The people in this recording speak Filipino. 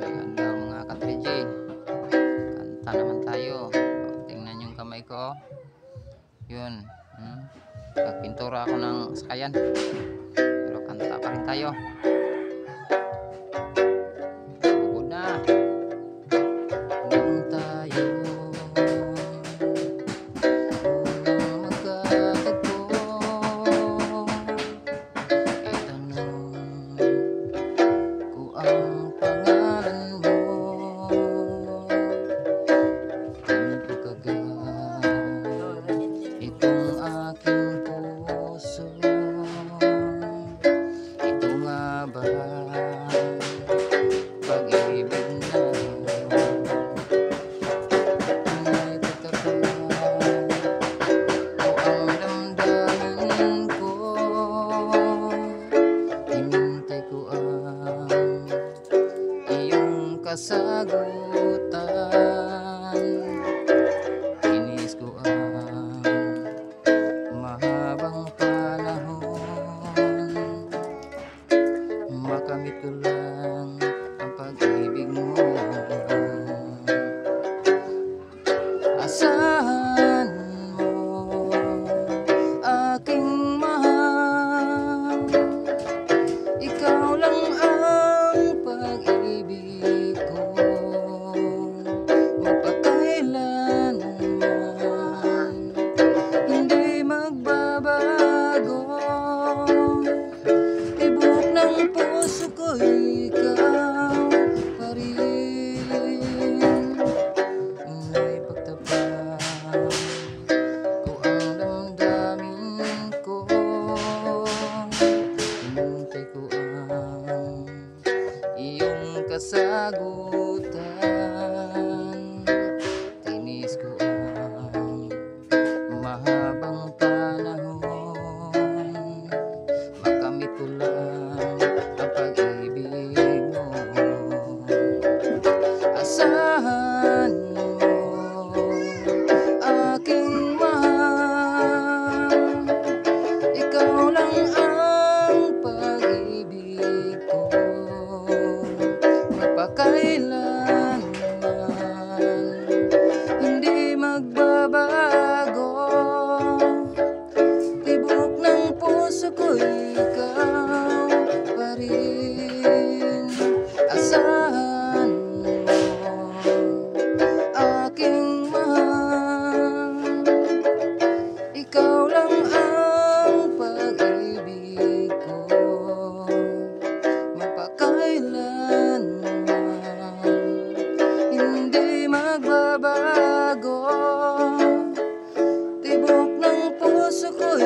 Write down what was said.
Ayan daw mga ka-3G. Kanta naman tayo. O, tingnan yung kamay ko. Yun. Nagpintura ako ng sakayan. Pero kanta pa rin tayo. Bugod na. Hanggang tayo unang magkatagpo. Itanong ko ang pangalan mo. Tanong ko kagad itong aking puso. Ito nga ba pag-ibig na tunay katapat o ang damdamin ko? Hinintay ko ang iyong kasagutan. Tinis ko ang mahabang panahon. Makamit ko lang ang pag-ibig mo. Asahan mo aking mahal, ikaw lang ang pag-ibig ko. Mapakailanman hindi magbabago. Tibok ng puso ko, ikaw pa rin. Inay pagtapat ko ang damdamin ko. Hinintay ko ang iyong kasagutan. Tinis ko ang mahabang panahon. Makamit ko lang ang pag-ibig mo. Asahan mo aking mahal, ikaw lang ang pag-ibig ko. Mapakailanman hindi magbabago. Tibok ng puso ko, ikaw pa rin. Asahan mo aking mahal, ikaw lang ang pag-ibig ko. Mapakailanman hindi magbabago. Tibok ng puso ko,